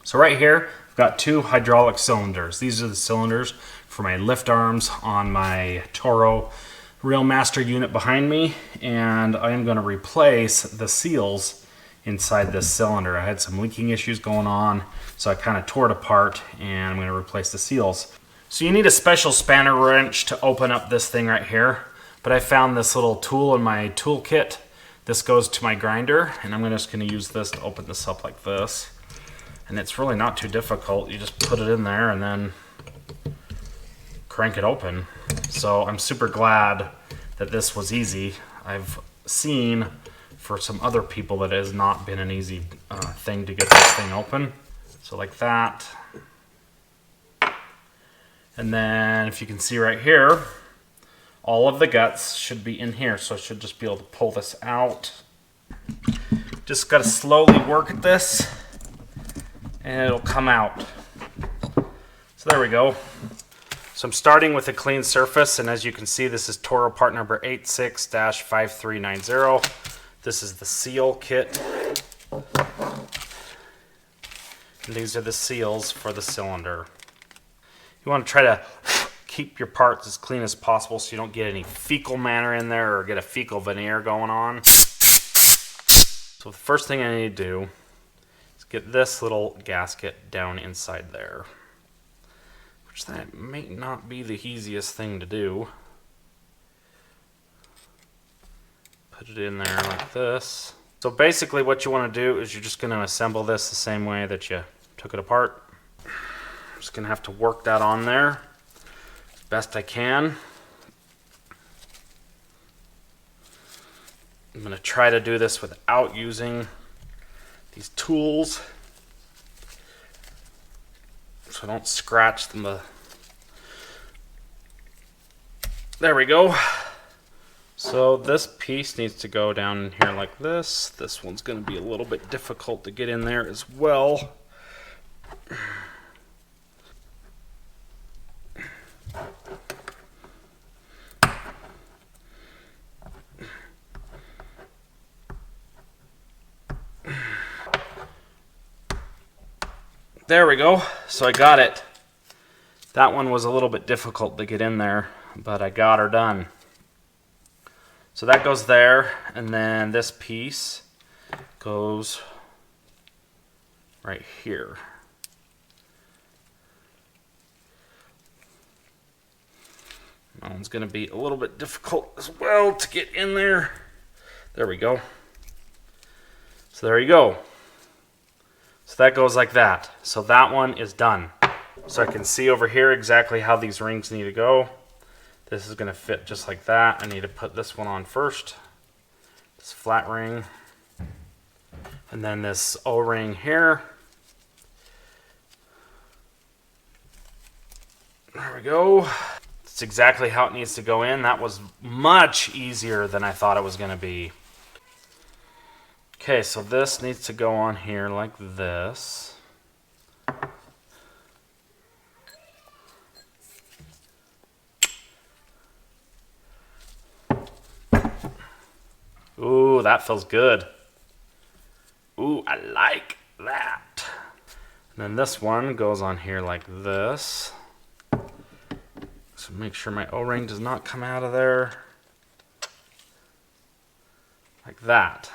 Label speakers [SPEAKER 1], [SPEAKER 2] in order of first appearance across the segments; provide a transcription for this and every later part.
[SPEAKER 1] So right here, I've got two hydraulic cylinders. These are the cylinders for my lift arms on my Toro Real Master unit behind me, and I am going to replace the seals inside this cylinder. I had some leaking issues going on, so I kind of tore it apart, and I'm going to replace the seals. So you need a special spanner wrench to open up this thing right here, but I found this little tool in my toolkit. This goes to my grinder, and I'm just going to use this to open this up like this. And it's really not too difficult. You just put it in there and then crank it open. So I'm super glad that this was easy. I've seen for some other people that it has not been an easy thing to get this thing open. So like that. And then if you can see right here, all of the guts should be in here. So I should just be able to pull this out. Just got to slowly work at this and it'll come out. So there we go. So I'm starting with a clean surface, and as you can see, this is Toro part number 86-5390. This is the seal kit. And these are the seals for the cylinder. You want to try to keep your parts as clean as possible so you don't get any fecal matter in there or get a fecal veneer going on. So the first thing I need to do is get this little gasket down inside there. Which that may not be the easiest thing to do. Put it in there like this. So basically what you want to do is you're just going to assemble this the same way that you took it apart. I'm just going to have to work that on there as best I can. I'm going to try to do this without using these tools, so I don't scratch them. There we go. So this piece needs to go down in here like this. This one's going to be a little bit difficult to get in there as well. There we go. So I got it. That one was a little bit difficult to get in there, but I got her done. So that goes there, and then this piece goes right here. That one's going to be a little bit difficult as well to get in there. There we go. So there you go. So that goes like that. So that one is done. So I can see over here exactly how these rings need to go. This is going to fit just like that. I need to put this one on first. This flat ring. And then this O-ring here. There we go. That's exactly how it needs to go in. That was much easier than I thought it was going to be. Okay, so this needs to go on here like this. Ooh, that feels good. Ooh, I like that. And then this one goes on here like this. So make sure my O-ring does not come out of there. Like that.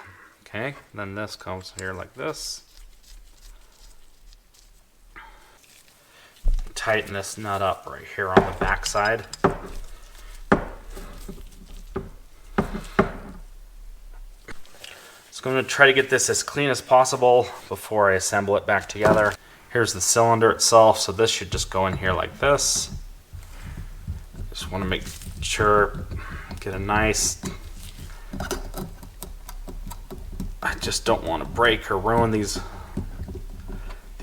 [SPEAKER 1] Okay, then this comes here like this. Tighten this nut up right here on the back side. So I'm going to try to get this as clean as possible before I assemble it back together. Here's the cylinder itself, so this should just go in here like this. Just want to make sure, get a nice... I just don't want to break or ruin these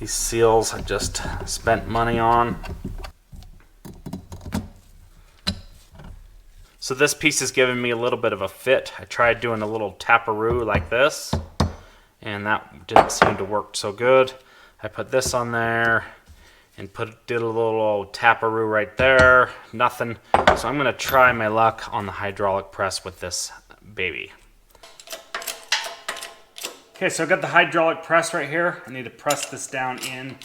[SPEAKER 1] seals I just spent money on. So this piece is giving me a little bit of a fit. I tried doing a little taparoo like this, and that didn't seem to work so good. I put this on there and did a little taparoo right there. Nothing. So I'm going to try my luck on the hydraulic press with this baby. Okay, so I've got the hydraulic press right here. I need to press this down in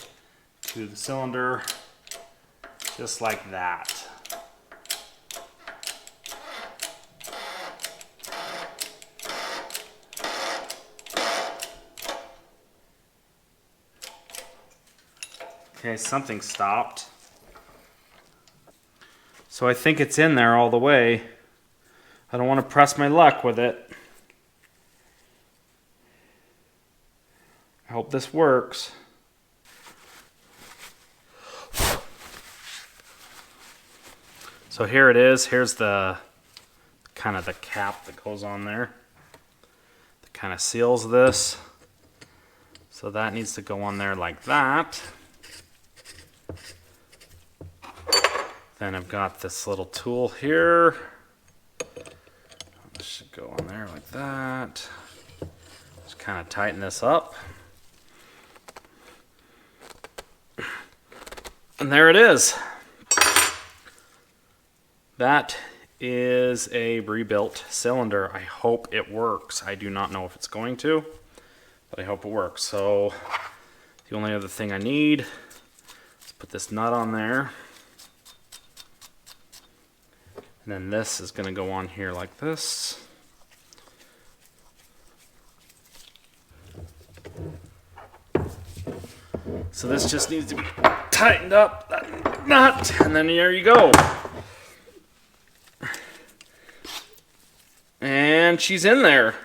[SPEAKER 1] to the cylinder, just like that. Okay, something stopped. So I think it's in there all the way. I don't want to press my luck with it. I hope this works. So here it is. Here's the kind of the cap that goes on there. That kind of seals this. So that needs to go on there like that. Then I've got this little tool here. This should go on there like that. Just kind of tighten this up. And there it is. That is a rebuilt cylinder. I hope it works. I do not know if it's going to, but I hope it works. So the only other thing I need is put this nut on there. And then this is going to go on here like this. So this just needs to be tightened up, that nut, and then there you go. And she's in there.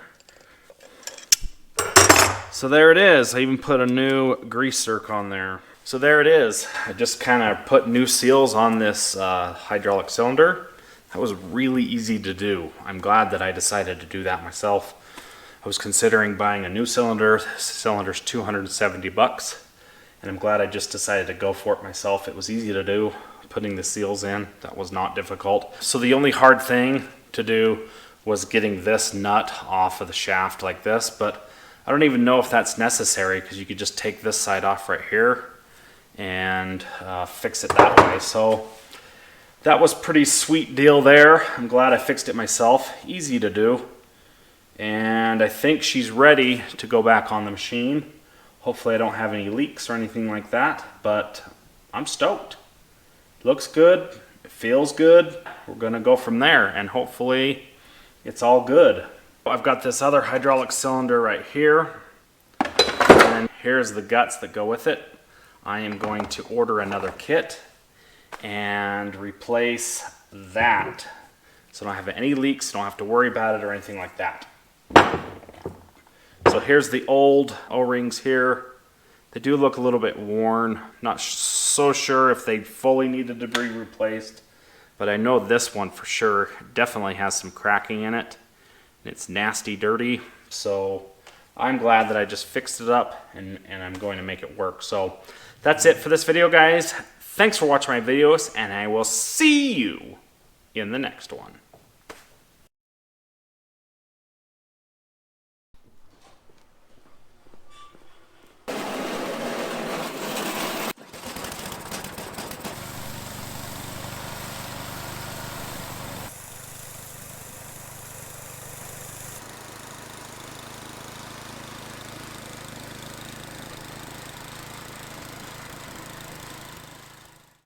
[SPEAKER 1] So there it is. I even put a new grease zerk on there. So there it is. I just kind of put new seals on this hydraulic cylinder. That was really easy to do. I'm glad that I decided to do that myself. I was considering buying a new cylinder. This cylinder's $270, and I'm glad I just decided to go for it myself. It was easy to do, putting the seals in. That was not difficult. So the only hard thing to do was getting this nut off of the shaft like this, but I don't even know if that's necessary because you could just take this side off right here and fix it that way. So that was pretty sweet deal there. I'm glad I fixed it myself. Easy to do. And I think she's ready to go back on the machine. Hopefully I don't have any leaks or anything like that, but I'm stoked. Looks good. It feels good. We're gonna go from there and hopefully it's all good. I've got this other hydraulic cylinder right here. And here's the guts that go with it. I am going to order another kit and replace that. So I don't have any leaks, don't have to worry about it or anything like that. So here's the old O-rings here. They do look a little bit worn. Not so sure if they fully needed to be replaced, but I know this one for sure definitely has some cracking in it. It's nasty dirty, so I'm glad that I just fixed it up and I'm going to make it work. So that's it for this video, guys. Thanks for watching my videos, and I will see you in the next one.